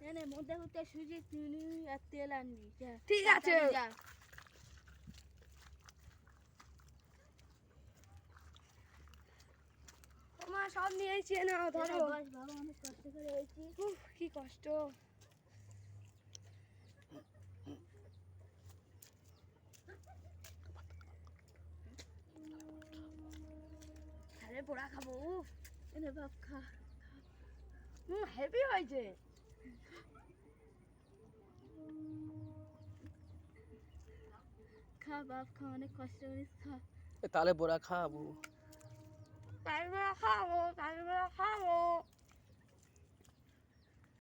এনে মধ্যে হতে সুজি চিনি আর তেল আনবি ঠিক আছে। তোমার সব নিয়েছি না ধরো। বস বাবা অনেক কষ্ট করে হয়েছি। কি কষ্ট। আরে পোড়া খাবো। এনে বাপ খা হেভি হয়েছে। খা বাপ খা অনেক কষ্ট করিস খা। তাহলে বড়া খাবো। তারপরে খাবো তারপরে